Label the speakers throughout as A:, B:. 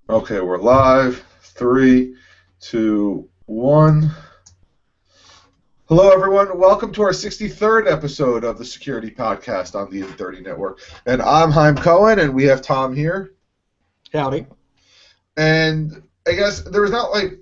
A: Okay, we're live. Three, two, one. Hello, everyone. Welcome to our 63rd episode of the Security Podcast on the In30 Network. And I'm Haim Cohen, and we have Tom here.
B: Howdy.
A: And I guess there was not like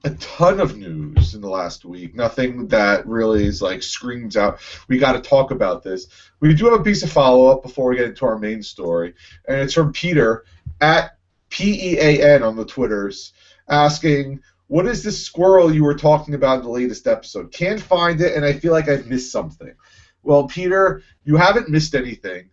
A: a ton of news in the last week. Nothing that really is like screams out, we got to talk about this. We do have a piece of follow-up before we get into our main story, and it's from Peter at PEAN on the Twitters, asking, what is this squirrel you were talking about in the latest episode? Can't find it, and I feel like I've missed something. Well, Peter, you haven't missed anything.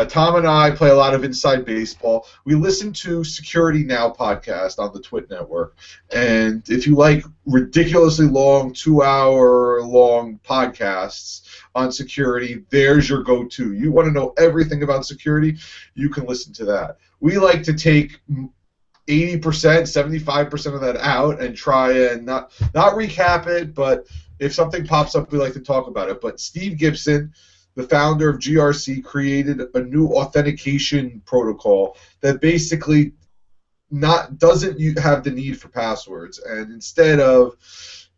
A: Tom and I play a lot of Inside Baseball. We listen to Security Now podcast on the Twit Network. And if you like ridiculously long, 2-hour-long podcasts on security, there's your go-to. You want to know everything about security, you can listen to that. We like to take 80%, 75% of that out and try and not recap it, but if something pops up, we like to talk about it. But Steve Gibson, the founder of GRC, created a new authentication protocol that basically doesn't have the need for passwords, and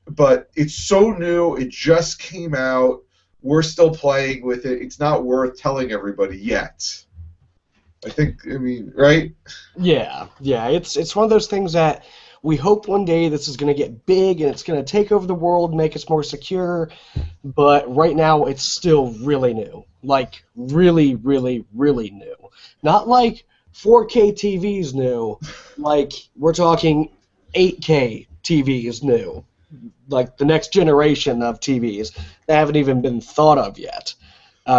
A: but it's so new, it just came out, we're still playing with it, it's not worth telling everybody yet. Right?
B: Yeah. It's one of those things that we hope one day this is going to get big and it's going to take over the world, make us more secure, but right now it's still really new. Like, really, really, really new. Not like 4K TVs new, like we're talking 8K TVs new. Like the next generation of TVs that haven't even been thought of yet.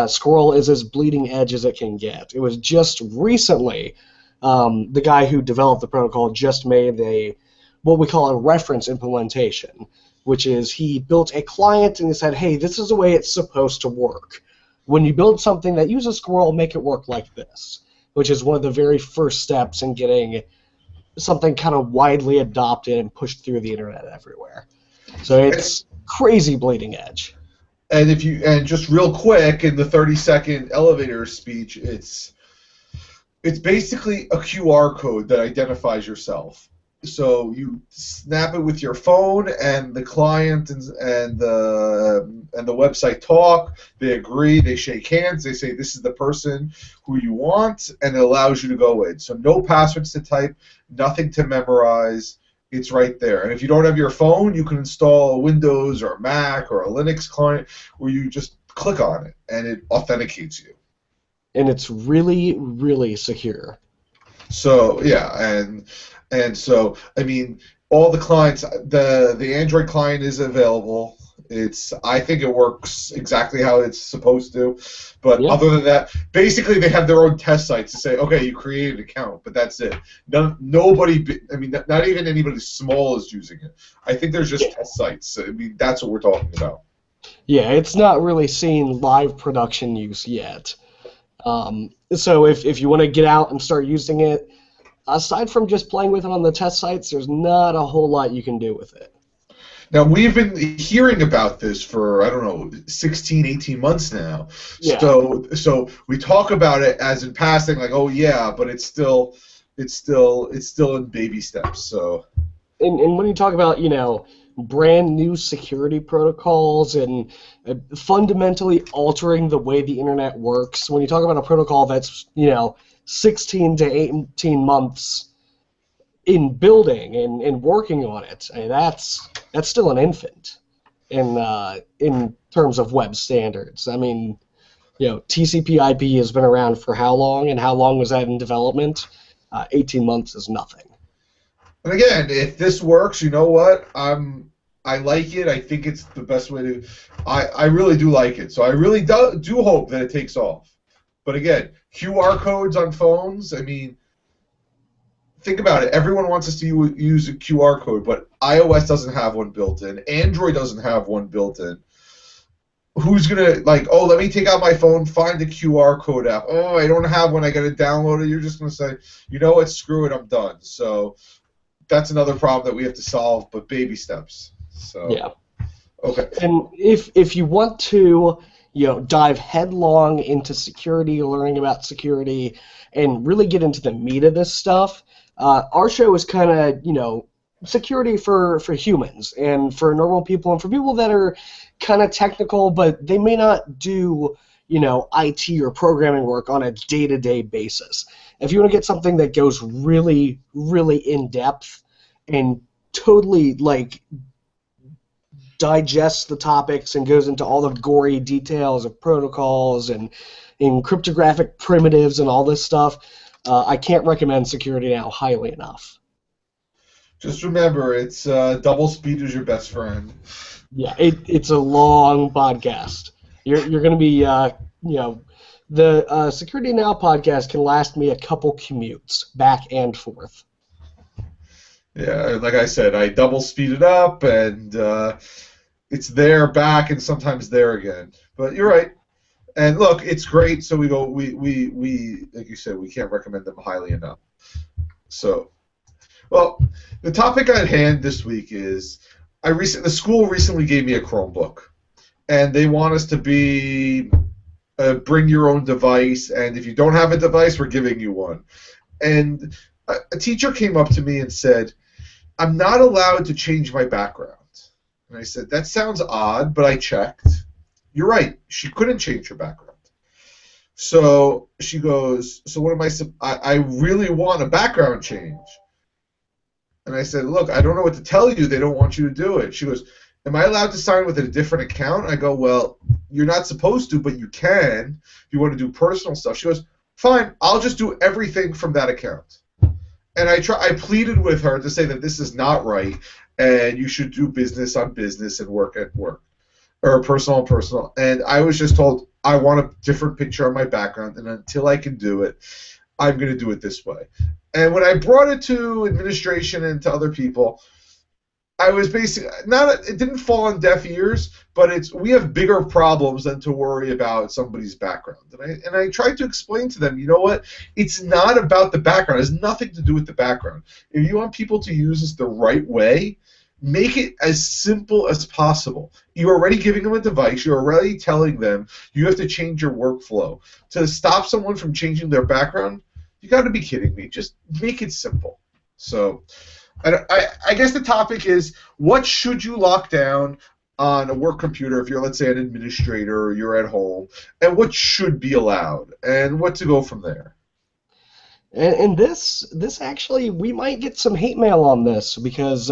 B: Squirrel is as bleeding edge as it can get. It was just recently the guy who developed the protocol just made what we call a reference implementation, which is he built a client and he said, hey, this is the way it's supposed to work. When you build something that uses Squirrel, make it work like this, which is one of the very first steps in getting something kind of widely adopted and pushed through the internet everywhere. So it's crazy bleeding edge.
A: And just real quick, in the 30-second elevator speech, it's basically a QR code that identifies yourself. So you snap it with your phone, and the client and the website talk. They agree. They shake hands. They say this is the person who you want, and it allows you to go in. So no passwords to type, nothing to memorize. It's right there. And if you don't have your phone, you can install a Windows or a Mac or a Linux client where you just click on it and it authenticates you.
B: And it's really, really secure.
A: So, yeah, and so, I mean, all the clients, the Android client is available. I think it works exactly how it's supposed to. But other than that, basically they have their own test sites to say, okay, you create an account, but that's it. Nobody, I mean, not even anybody small is using it. I think there's just test sites. I mean, that's what we're talking about.
B: Yeah, it's not really seen live production use yet. So if you want to get out and start using it, aside from just playing with it on the test sites, there's not a whole lot you can do with it.
A: Now, we've been hearing about this for, 16, 18 months now.
B: Yeah.
A: So we talk about it as in passing, like, oh, yeah, but it's still in baby steps. So.
B: And when you talk about, brand new security protocols and fundamentally altering the way the internet works, when you talk about a protocol that's, 16 to 18 months in building and working on it, I mean, that's still an infant in terms of web standards. I mean, TCP/IP has been around for how long, and how long was that in development? 18 months is nothing.
A: And again, if this works, you know what? I like it. I think it's the best way to. I really do like it. So I really do hope that it takes off. But again, QR codes on phones. I mean, think about it. Everyone wants us to use a QR code, but iOS doesn't have one built in. Android doesn't have one built in. Who's gonna let me take out my phone, find the QR code app. Oh, I don't have one. I gotta download it. You're just gonna say, you know what? Screw it. I'm done. So that's another problem that we have to solve, but baby steps. So
B: yeah.
A: Okay.
B: And if you want to dive headlong into security, learning about security, and really get into the meat of this stuff, Our show is kind of, security for humans and for normal people and for people that are kind of technical, but they may not do, IT or programming work on a day-to-day basis. If you want to get something that goes really, really in depth and totally like digests the topics and goes into all the gory details of protocols and in cryptographic primitives and all this stuff, I can't recommend Security Now highly enough.
A: Just remember, it's double speed is your best friend.
B: Yeah, it's a long podcast. You're going to be, the Security Now podcast can last me a couple commutes back and forth.
A: Yeah, like I said, I double speed it up, and it's there, back, and sometimes there again. But you're right. And look, it's great. So we like you said, we can't recommend them highly enough. So, well, the topic at hand this week is the school recently gave me a Chromebook, and they want us to be bring your own device, and if you don't have a device, we're giving you one. And a teacher came up to me and said, I'm not allowed to change my background. And I said, that sounds odd, but I checked. You're right. She couldn't change her background. So she goes, so what am I really want a background change. And I said, look, I don't know what to tell you. They don't want you to do it. She goes, am I allowed to sign with a different account? I go, well, you're not supposed to, but you can if you want to do personal stuff. She goes, fine, I'll just do everything from that account. And I pleaded with her to say that this is not right, and you should do business on business and work at work, or personal on personal. And I was just told, I want a different picture on my background, and until I can do it, I'm going to do it this way. And when I brought it to administration and to other people, I was basically it didn't fall on deaf ears, but we have bigger problems than to worry about somebody's background. And I tried to explain to them, you know what? It's not about the background. It has nothing to do with the background. If you want people to use this the right way, make it as simple as possible. You're already giving them a device. You're already telling them you have to change your workflow. To stop someone from changing their background, you got to be kidding me. Just make it simple. So I guess the topic is, what should you lock down on a work computer if you're, let's say, an administrator or you're at home, and what should be allowed, and what to go from there?
B: And this actually, we might get some hate mail on this because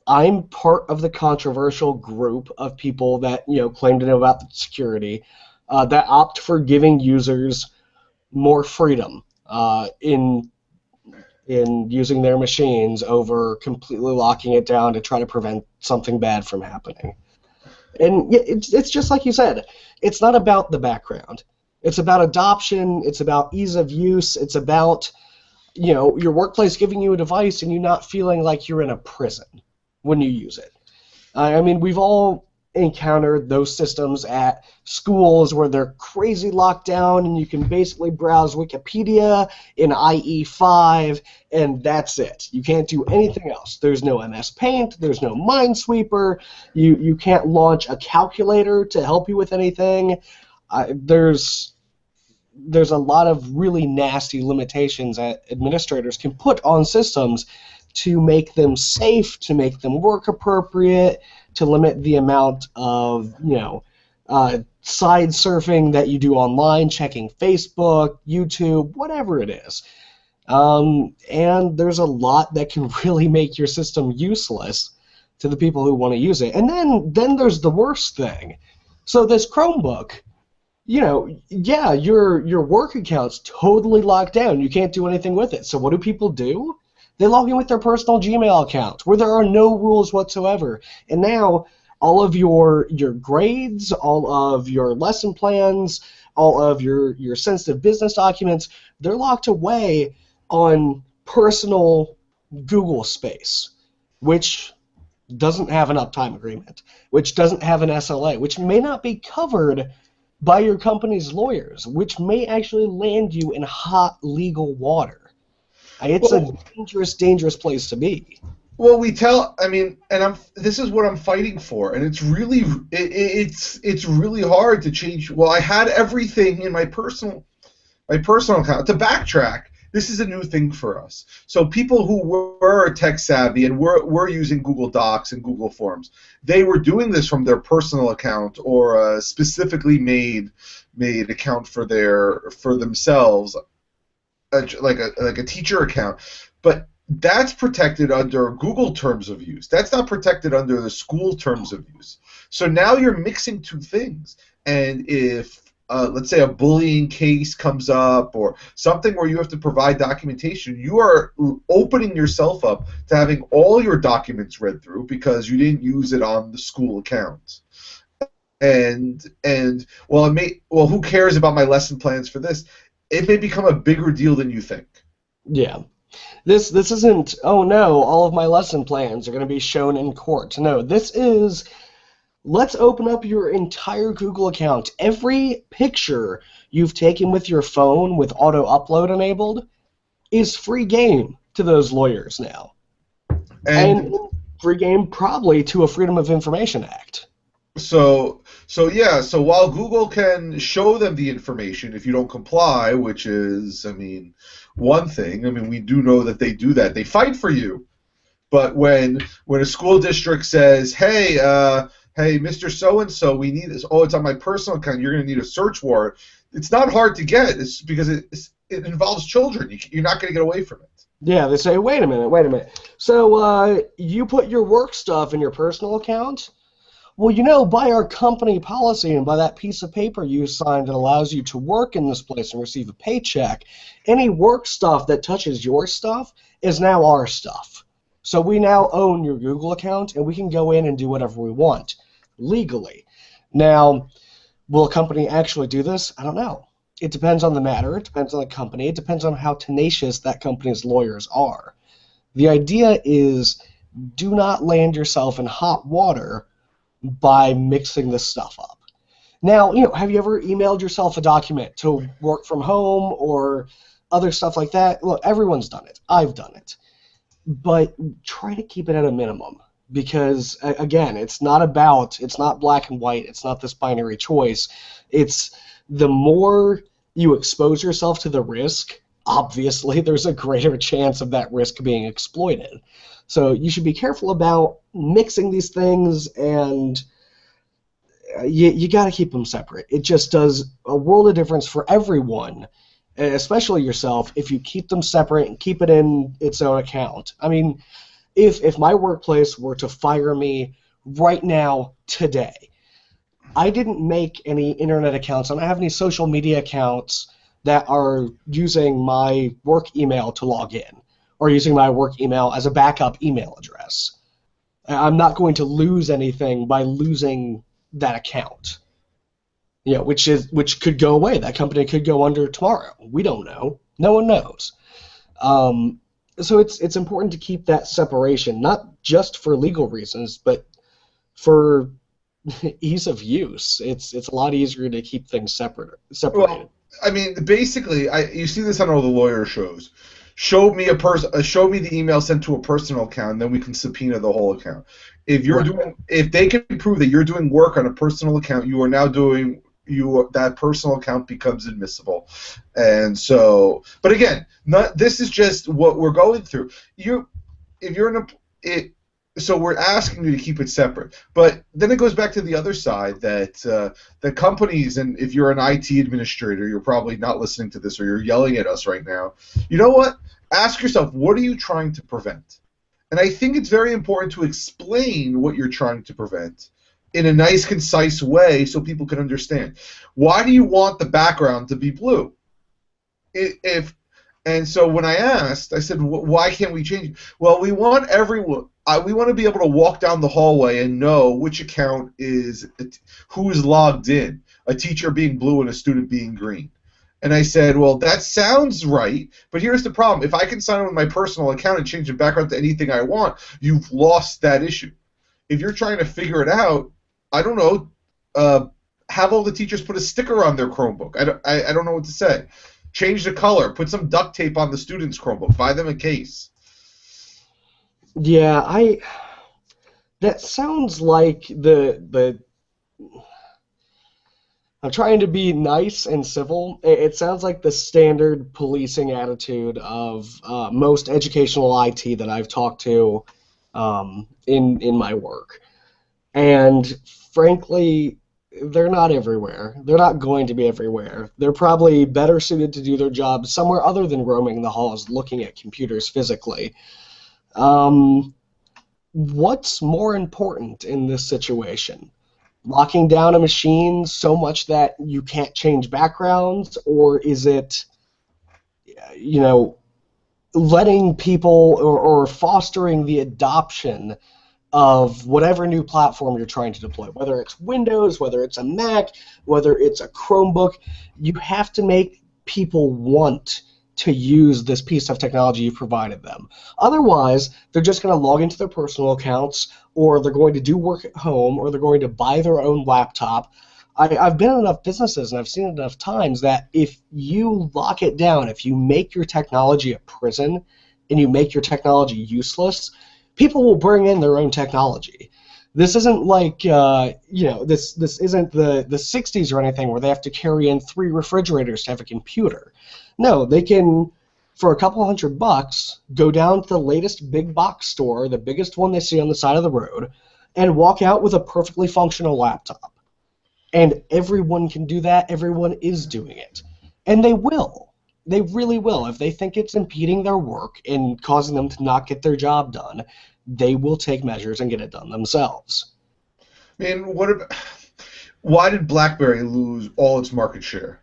B: I'm part of the controversial group of people that claim to know about the security that opt for giving users more freedom in using their machines over completely locking it down to try to prevent something bad from happening. And it's just like you said, it's not about the background. It's about adoption, it's about ease of use, it's about your workplace giving you a device and you not feeling like you're in a prison when you use it. I mean, we've all encountered those systems at schools where they're crazy locked down and you can basically browse Wikipedia in IE5 and that's it. You can't do anything else. There's no MS Paint, there's no Minesweeper, you can't launch a calculator to help you with anything. There's a lot of really nasty limitations that administrators can put on systems to make them safe, to make them work appropriate, to limit the amount of, side surfing that you do online, checking Facebook, YouTube, whatever it is. And there's a lot that can really make your system useless to the people who want to use it. And then there's the worst thing. So this Chromebook, yeah, your work account's totally locked down. You can't do anything with it. So what do people do? They log in with their personal Gmail account where there are no rules whatsoever. And now all of your grades, all of your lesson plans, all of your sensitive business documents, they're locked away on personal Google space, which doesn't have an uptime agreement, which doesn't have an SLA, which may not be covered by your company's lawyers, which may actually land you in hot legal water. It's a dangerous, dangerous place to be.
A: Well, this is what I'm fighting for, and it's really hard to change. Well, I had everything in my personal account. To backtrack, this is a new thing for us. So people who were tech savvy and were using Google Docs and Google Forms, they were doing this from their personal account or a specifically made account for themselves, like a teacher account. But that's protected under Google terms of use. That's not protected under the school terms of use. So now you're mixing two things. And if, let's say, a bullying case comes up or something where you have to provide documentation, you are opening yourself up to having all your documents read through because you didn't use it on the school account. And well, who cares about my lesson plans for this? It may become a bigger deal than you think.
B: Yeah. This isn't, oh no, all of my lesson plans are going to be shown in court. No, this is, let's open up your entire Google account. Every picture you've taken with your phone with auto upload enabled is free game to those lawyers now. And free game probably to a Freedom of Information Act.
A: So while Google can show them the information if you don't comply, which is, I mean, one thing. I mean, we do know that they do that. They fight for you. But when a school district says, hey, Mr. So-and-so, we need this. Oh, it's on my personal account. You're going to need a search warrant. It's not hard to get. It's because it involves children. You're not going to get away from it.
B: Yeah, they say, wait a minute. So you put your work stuff in your personal account? Well, you know, by our company policy and by that piece of paper you signed that allows you to work in this place and receive a paycheck, any work stuff that touches your stuff is now our stuff. So we now own your Google account, and we can go in and do whatever we want legally. Now, will a company actually do this? I don't know. It depends on the matter. It depends on the company. It depends on how tenacious that company's lawyers are. The idea is do not land yourself in hot water by mixing this stuff up. Now, you know, have you ever emailed yourself a document to work from home or other stuff like that? Look, everyone's done it. I've done it. But try to keep it at a minimum because, again, it's not black and white. It's not this binary choice. It's the more you expose yourself to the risk, obviously there's a greater chance of that risk being exploited. So you should be careful about mixing these things, and you got to keep them separate. It just does a world of difference for everyone, especially yourself, if you keep them separate and keep it in its own account. I mean, if my workplace were to fire me right now, today, I didn't make any internet accounts. I don't have any social media accounts that are using my work email to log in, or using my work email as a backup email address. I'm not going to lose anything by losing that account. You know, which could go away. That company could go under tomorrow. We don't know. No one knows. So it's important to keep that separation, not just for legal reasons, but for ease of use. It's a lot easier to keep things separated.
A: Well, I mean, basically, you see this on all the lawyer shows. Show me the email sent to a personal account, and then we can subpoena the whole account. If they can prove that you're doing work on a personal account, you are now doing that personal account becomes admissible. And so, but again, this is just what we're going through. So we're asking you to keep it separate. But then it goes back to the other side that the companies, and if you're an IT administrator, you're probably not listening to this or you're yelling at us right now. You know what? Ask yourself, what are you trying to prevent? And I think it's very important to explain what you're trying to prevent in a nice, concise way so people can understand. Why do you want the background to be blue? And so when I asked, I said, why can't we change it? Well, we want everyone. We want to be able to walk down the hallway and know which account is who is logged in. A teacher being blue and a student being green. And I said, well, that sounds right, but here's the problem. If I can sign in with my personal account and change the background to anything I want, you've lost that issue. If you're trying to figure it out, I don't know, have all the teachers put a sticker on their Chromebook. I don't know what to say. Change the color. Put some duct tape on the student's Chromebook. Buy them a case.
B: Yeah, that sounds like I'm trying to be nice and civil. It sounds like the standard policing attitude of most educational IT that I've talked to in my work. And frankly, they're not everywhere. They're not going to be everywhere. They're probably better suited to do their job somewhere other than roaming the halls looking at computers physically. Um, what's more important in this situation? Locking down a machine so much that you can't change backgrounds, or is it, you know, letting people or fostering the adoption of whatever new platform you're trying to deploy, whether it's Windows, whether it's a Mac, whether it's a Chromebook? You have to make people want to use this piece of technology you've provided them. Otherwise, they're just going to log into their personal accounts, or they're going to do work at home, or they're going to buy their own laptop. I've been in enough businesses and I've seen it enough times that if you lock it down, if you make your technology a prison and you make your technology useless, people will bring in their own technology. This isn't like this isn't the 60s or anything where they have to carry in 3 refrigerators to have a computer. No, they can, for a couple $100, go down to the latest big box store, the biggest one they see on the side of the road, and walk out with a perfectly functional laptop. And everyone can do that. Everyone is doing it. And they will. They really will. If they think it's impeding their work and causing them to not get their job done, they will take measures and get it done themselves.
A: I mean, why did BlackBerry lose all its market share?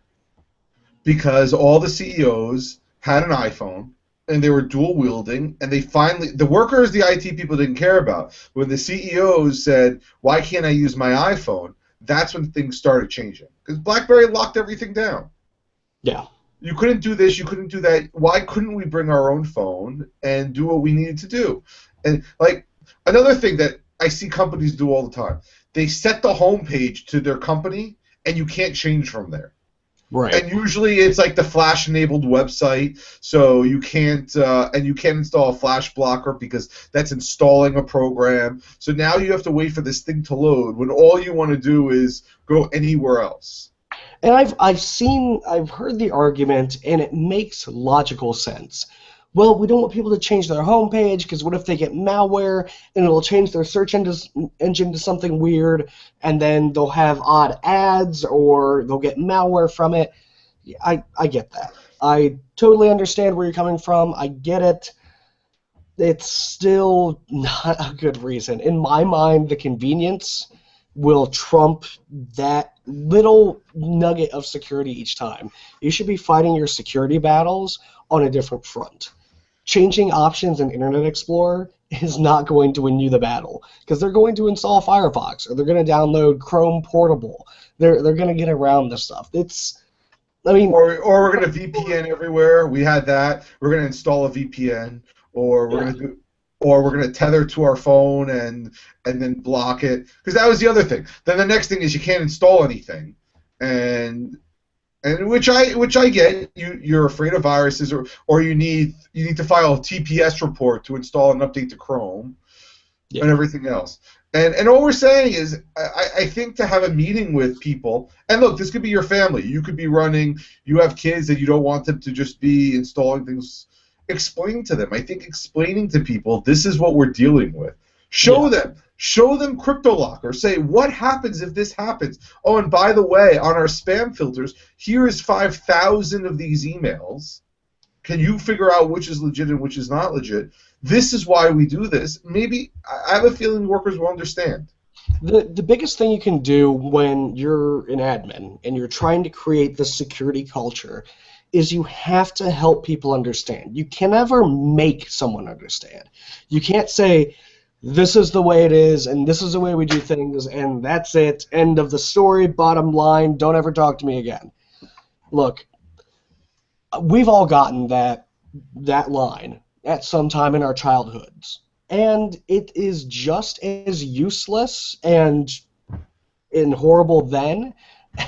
A: Because all the CEOs had an iPhone, and they were dual wielding, and the workers, the IT people didn't care about. When the CEOs said, why can't I use my iPhone? That's when things started changing. Because BlackBerry locked everything down.
B: Yeah.
A: You couldn't do this, you couldn't do that. Why couldn't we bring our own phone and do what we needed to do? And like another thing that I see companies do all the time, they set the homepage to their company, and you can't change from there.
B: Right.
A: And usually it's like the Flash-enabled website, so you can't install a Flash blocker because that's installing a program. So now you have to wait for this thing to load when all you want to do is go anywhere else.
B: And I've heard the argument, and it makes logical sense. Well, we don't want people to change their homepage because what if they get malware and it'll change their search engine to something weird, and then they'll have odd ads or they'll get malware from it. I get that. I totally understand where you're coming from. I get it. It's still not a good reason. In my mind, the convenience will trump that little nugget of security each time. You should be fighting your security battles on a different front. Changing options in Internet Explorer is not going to win you the battle because they're going to install Firefox or they're going to download Chrome Portable. They're going to get around this stuff. Or
A: we're going to VPN everywhere. We had that. We're going to install a VPN, or we're going to tether to our phone and then block it, because that was the other thing. Then the next thing is you can't install anything, and which I get. You're afraid of viruses, or you need to file a TPS report to install and update to Chrome, and everything else. And all we're saying is, I think to have a meeting with people, and look, this could be your family. You could be you have kids and you don't want them to just be installing things. Explain to them. I think explaining to people, this is what we're dealing with. Show them CryptoLock, or say, what happens if this happens? Oh, and by the way, on our spam filters, here is 5,000 of these emails. Can you figure out which is legit and which is not legit? This is why we do this. Maybe, I have a feeling workers will understand.
B: The biggest thing you can do when you're an admin and you're trying to create the security culture is you have to help people understand. You can never make someone understand. You can't say, this is the way it is, and this is the way we do things, and that's it, end of the story, bottom line, don't ever talk to me again. Look, we've all gotten that line at some time in our childhoods, and it is just as useless and horrible then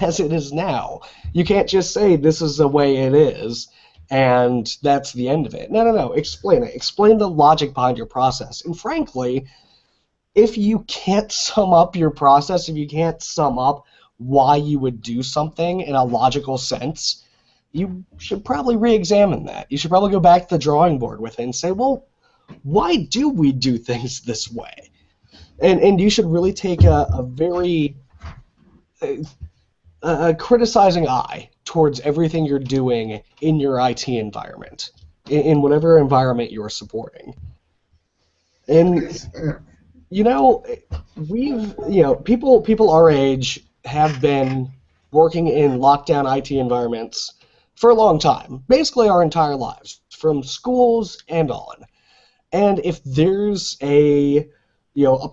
B: as it is now. You can't just say this is the way it is and that's the end of it. No. Explain it. Explain the logic behind your process. And frankly, if you can't sum up your process, if you can't sum up why you would do something in a logical sense, you should probably re-examine that. You should probably go back to the drawing board with it and say, well, why do we do things this way? And you should really take a very criticizing eye towards everything you're doing in your IT environment, in whatever environment you're supporting. And you know, people our age have been working in lockdown IT environments for a long time, basically our entire lives, from schools and on. And if there's a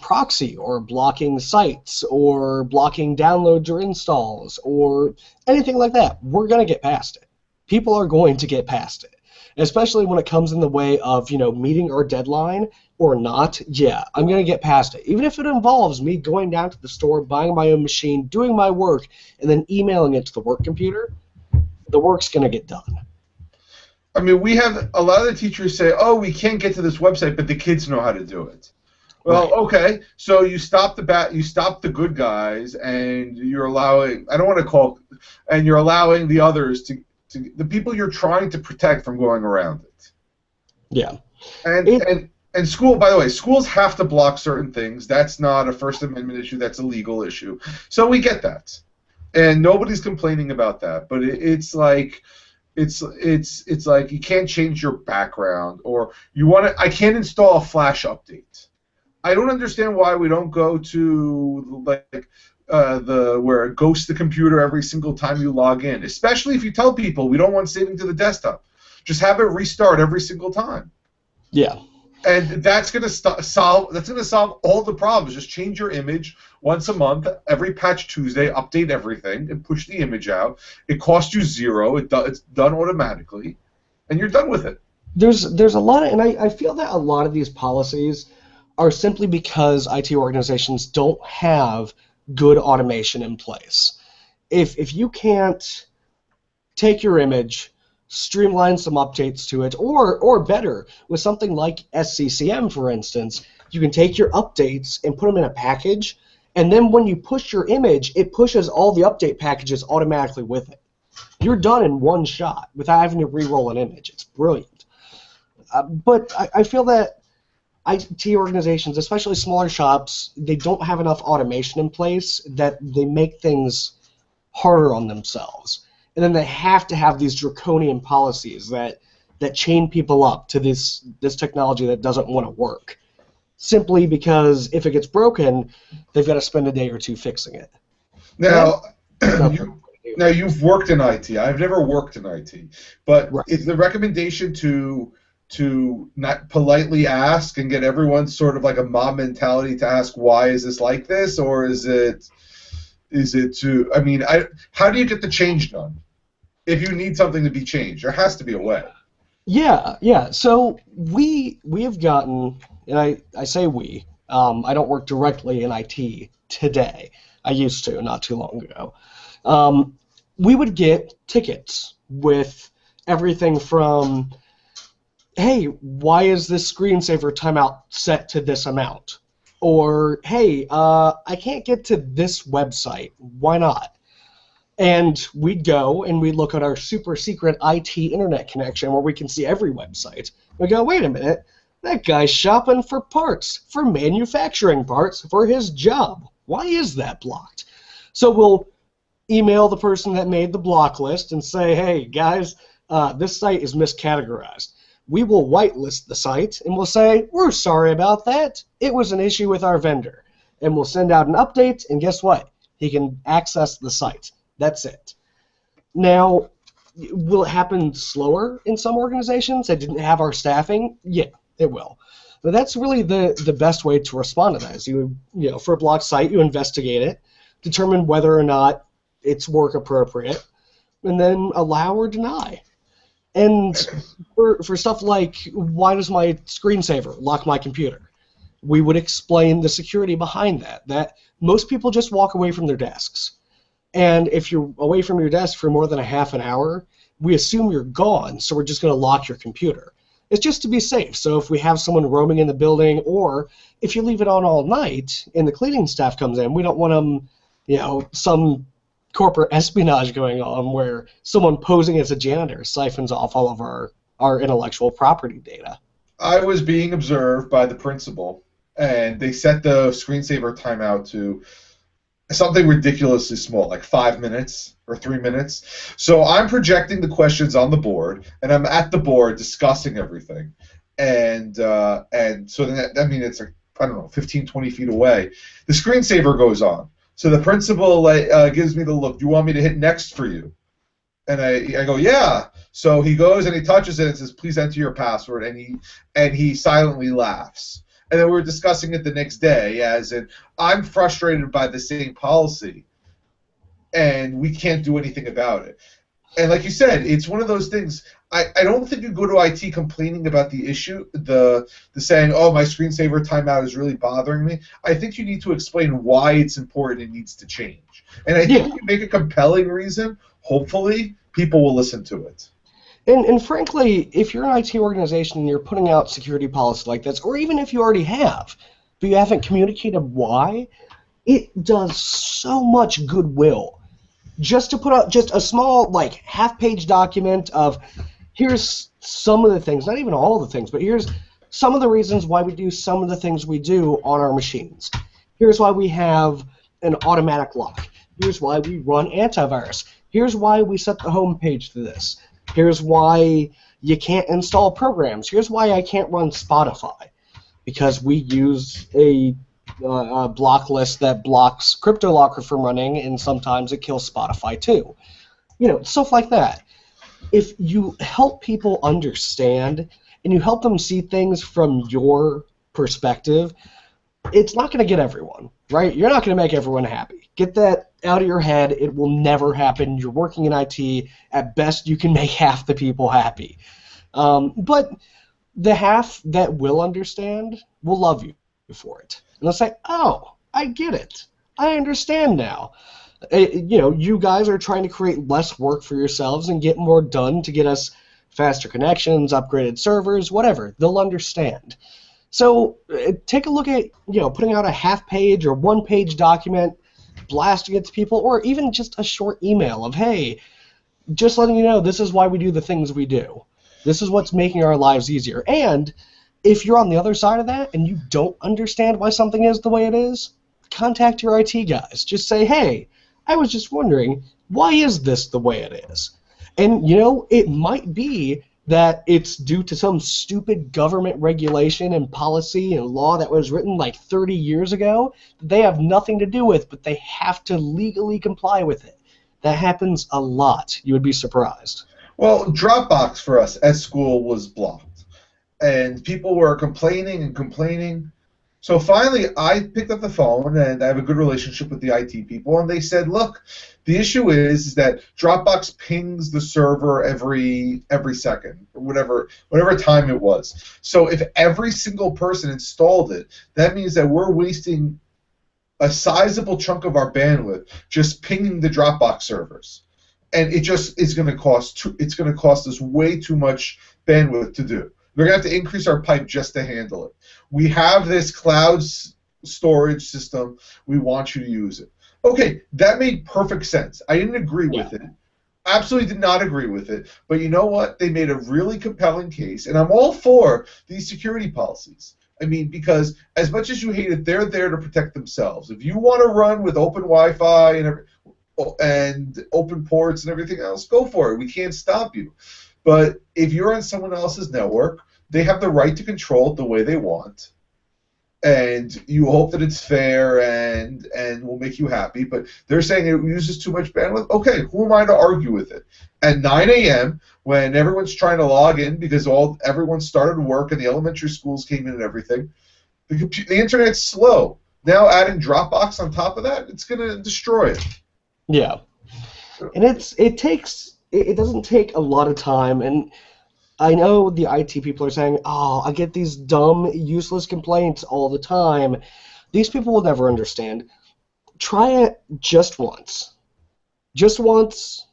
B: proxy or blocking sites or blocking downloads or installs or anything like that, we're going to get past it. People are going to get past it, especially when it comes in the way of, meeting our deadline or not. Yeah, I'm going to get past it. Even if it involves me going down to the store, buying my own machine, doing my work, and then emailing it to the work computer, the work's going to get done.
A: I mean, we have a lot of the teachers say, oh, we can't get to this website, but the kids know how to do it. Well,
B: Right.
A: okay, so you stop the good guys, and you're allowing, I don't want to call, and you're allowing the others the people you're trying to protect from going around it.
B: Yeah.
A: And school, by the way, schools have to block certain things. That's not a First Amendment issue, that's a legal issue. So we get that. And nobody's complaining about that, but it's like you can't change your background, or I can't install a Flash update. I don't understand why we don't go to where it ghosts the computer every single time you log in, especially if you tell people we don't want saving to the desktop. Just have it restart every single time.
B: Yeah.
A: And that's going to solve all the problems. Just change your image once a month, every Patch Tuesday, update everything, and push the image out. It costs you zero. It's done automatically, and you're done with it.
B: There's a lot of, and I feel that a lot of these policies are simply because IT organizations don't have good automation in place. If you can't take your image, streamline some updates to it, or better, with something like SCCM, for instance, you can take your updates and put them in a package, and then when you push your image, it pushes all the update packages automatically with it. You're done in one shot without having to re-roll an image. It's brilliant. But I feel that IT organizations, especially smaller shops, they don't have enough automation in place, that they make things harder on themselves. And then they have to have these draconian policies that chain people up to this technology that doesn't want to work, simply because if it gets broken, they've got to spend a day or two fixing it.
A: Now, you've worked in IT. I've never worked in IT, but
B: Right.
A: is the recommendation to not politely ask and get everyone sort of like a mob mentality to ask, why is this like this, or is it to, I mean, how do you get the change done? If you need something to be changed, there has to be a way.
B: Yeah. So we have gotten, and I say we, I don't work directly in IT today. I used to not too long ago. We would get tickets with everything from, hey, why is this screensaver timeout set to this amount? Or, hey, I can't get to this website. Why not? And we'd go and we'd look at our super secret IT internet connection where we can see every website. We go, wait a minute, that guy's shopping for parts, for manufacturing parts, for his job. Why is that blocked? So we'll email the person that made the block list and say, hey, guys, this site is miscategorized. We will whitelist the site and we'll say, we're sorry about that. It was an issue with our vendor. And we'll send out an update, and guess what? He can access the site. That's it. Now, will it happen slower in some organizations that didn't have our staffing? Yeah, it will. But that's really the best way to respond to that. Is for a block site, you investigate it, determine whether or not it's work appropriate, and then allow or deny. And for stuff like, why does my screensaver lock my computer? We would explain the security behind that most people just walk away from their desks. And if you're away from your desk for more than a half an hour, we assume you're gone, so we're just going to lock your computer. It's just to be safe. So if we have someone roaming in the building, or if you leave it on all night and the cleaning staff comes in, we don't want them, some corporate espionage going on where someone posing as a janitor siphons off all of our intellectual property data.
A: I was being observed by the principal, and they set the screensaver timeout to something ridiculously small, like 5 minutes or 3 minutes. So I'm projecting the questions on the board, and I'm at the board discussing everything. And so then I mean, it's like, I don't know, 15, 20 feet away. The screensaver goes on. So the principal gives me the look. Do you want me to hit next for you? And I go, yeah. So he goes and he touches it and says, please enter your password. And he silently laughs. And then we were discussing it the next day, as in, I'm frustrated by the same policy, and we can't do anything about it. And like you said, it's one of those things. I don't think you go to IT complaining about the issue, the saying, oh, my screensaver timeout is really bothering me. I think you need to explain why it's important and needs to change. And I think if you make a compelling reason, hopefully people will listen to it.
B: And frankly, if you're an IT organization and you're putting out security policy like this, or even if you already have, but you haven't communicated why, it does so much goodwill. Just to put out just a small, like, half-page document of, here's some of the things, not even all of the things, but here's some of the reasons why we do some of the things we do on our machines. Here's why we have an automatic lock. Here's why we run antivirus. Here's why we set the home page to this. Here's why you can't install programs. Here's why I can't run Spotify, because we use a block list that blocks CryptoLocker from running, and sometimes it kills Spotify too. You know, stuff like that. If you help people understand and you help them see things from your perspective, it's not going to get everyone, right? You're not going to make everyone happy. Get that out of your head. It will never happen. You're working in IT. At best, you can make half the people happy. But the half that will understand will love you for it. And they'll say, oh, I get it. I understand now. You know, you guys are trying to create less work for yourselves and get more done to get us faster connections, upgraded servers, whatever. They'll understand. So take a look at, you know, putting out a half-page or one-page document, blasting it to people, or even just a short email of, hey, just letting you know this is why we do the things we do. This is what's making our lives easier. And if you're on the other side of that and you don't understand why something is the way it is, contact your IT guys. Just say, hey, I was just wondering, why is this the way it is? And, you know, it might be that it's due to some stupid government regulation and policy and law that was written like 30 years ago that they have nothing to do with, but they have to legally comply with it. That happens a lot. You would be surprised.
A: Well, Dropbox for us at school was blocked, and people were complaining and complaining. So finally, I picked up the phone, and I have a good relationship with the IT people, and they said, look, the issue is that Dropbox pings the server every second, or whatever time it was. So if every single person installed it, that means that we're wasting a sizable chunk of our bandwidth just pinging the Dropbox servers. And it just is going to cost us way too much bandwidth to do. We're going to have to increase our pipe just to handle it. We have this cloud storage system. We want you to use it. Okay, that made perfect sense. I didn't agree with it. Absolutely did not agree with it. But you know what? They made a really compelling case, and I'm all for these security policies. I mean, because as much as you hate it, they're there to protect themselves. If you want to run with open Wi-Fi and open ports and everything else, go for it. We can't stop you. But if you're on someone else's network, they have the right to control it the way they want. And you hope that it's fair and will make you happy. But they're saying it uses too much bandwidth. Okay, who am I to argue with it? At 9 a.m., when everyone's trying to log in because everyone started work and the elementary schools came in and everything, the internet's slow. Now adding Dropbox on top of that, it's going to destroy it.
B: Yeah. And it doesn't take a lot of time, and I know the IT people are saying, oh, I get these dumb, useless complaints all the time. These people will never understand. Try it just once. Just once,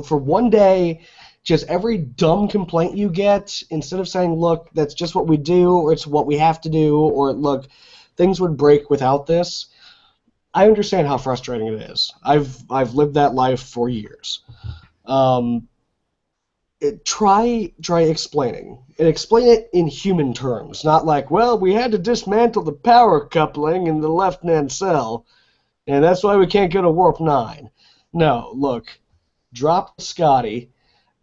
B: for one day, just every dumb complaint you get, instead of saying, look, that's just what we do, or it's what we have to do, or look, things would break without this, I understand how frustrating it is. I've lived that life for years. Um, try explaining and explain it in human terms, not like, well, we had to dismantle the power coupling in the left-hand cell, and that's why we can't go to warp 9. No, look, drop Scotty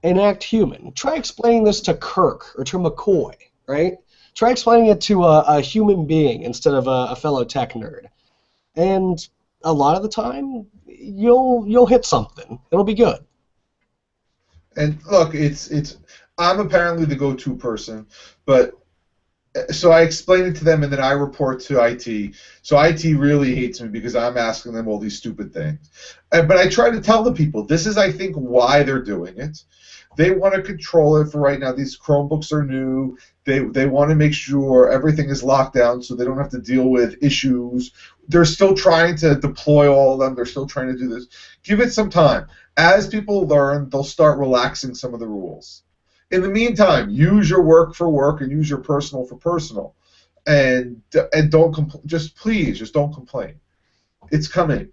B: and act human. Try explaining this to Kirk or to McCoy, right? Try explaining it to a human being instead of a fellow tech nerd, and a lot of the time you'll hit something. It'll be good.
A: And look, it's I'm apparently the go-to person, but so I explain it to them, and then I report to IT. So IT really hates me because I'm asking them all these stupid things. But I try to tell the people this is, I think, why they're doing it. They want to control it for right now. These Chromebooks are new. They want to make sure everything is locked down so they don't have to deal with issues. They're still trying to deploy all of them. They're still trying to do this. Give it some time. As people learn, they'll start relaxing some of the rules. In the meantime, use your work for work and use your personal for personal, and don't just please just don't complain. It's coming.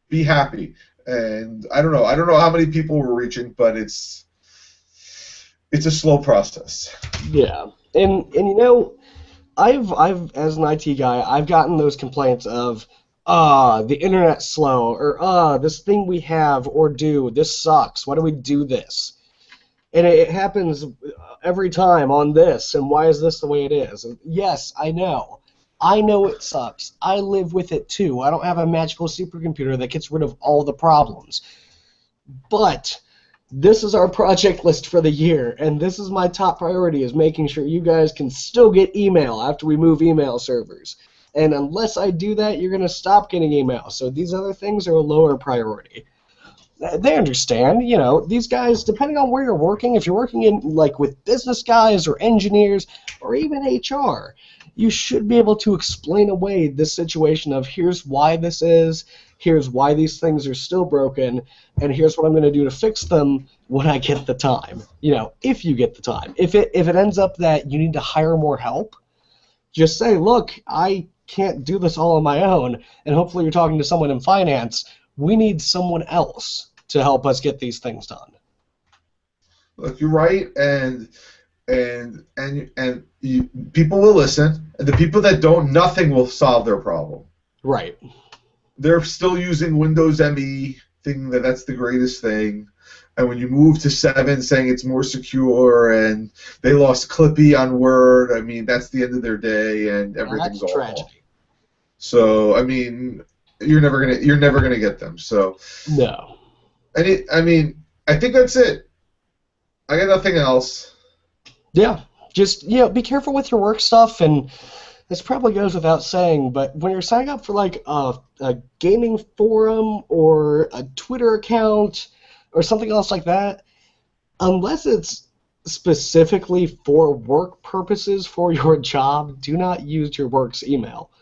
A: Be happy. And I don't know how many people we're reaching, but it's a slow process.
B: Yeah, and you know, I've as an IT guy, I've gotten those complaints of the internet's slow, or this thing we have or do, this sucks. Why do we do this? And it happens every time on this, and why is this the way it is? And yes, I know. I know it sucks. I live with it too. I don't have a magical supercomputer that gets rid of all the problems. But this is our project list for the year, and this is my top priority, is making sure you guys can still get email after we move email servers. And unless I do that, you're going to stop getting email. So these other things are a lower priority. They understand, you know, these guys, depending on where you're working, if you're working in, like, with business guys or engineers or even HR, you should be able to explain away this situation of here's why this is, here's why these things are still broken, and here's what I'm going to do to fix them when I get the time. You know, if you get the time. If it ends up that you need to hire more help, just say, look, I can't do this all on my own, and hopefully you're talking to someone in finance. We need someone else to help us get these things done.
A: Look, you're right, and people will listen, and the people that don't, nothing will solve their problem.
B: Right.
A: They're still using Windows ME, thinking that that's the greatest thing. And when you move to 7, saying it's more secure, and they lost Clippy on Word, I mean, that's the end of their day, and everything's
B: That's
A: awful.
B: tragedy.
A: So, I mean, you're never gonna get them. So,
B: No.
A: I mean, I think that's it. I got nothing else.
B: Yeah. Just, you know, be careful with your work stuff, and this probably goes without saying, but when you're signing up for, like, a gaming forum or a Twitter account or something else like that, unless it's specifically for work purposes for your job, do not use your work's email.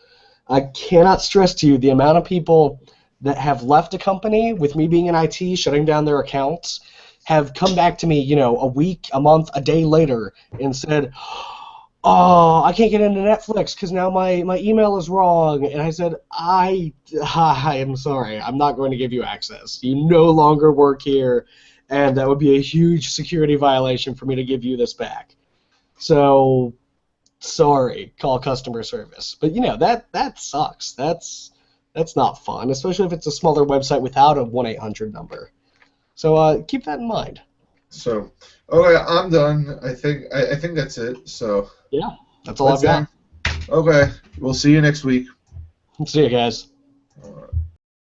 B: I cannot stress to you the amount of people that have left a company with me being in IT, shutting down their accounts, have come back to me, you know, a week, a month, a day later, and said, oh, I can't get into Netflix because now my email is wrong. And I said, I am sorry. I'm not going to give you access. You no longer work here, and that would be a huge security violation for me to give you this back. So, sorry, call customer service. But, you know, that sucks. That's not fun, especially if it's a smaller website without a 1-800 number. So keep that in mind.
A: So, okay, I'm done. I think that's it. So,
B: Yeah, that's all I've got.
A: Okay, we'll see you next week.
B: See you guys.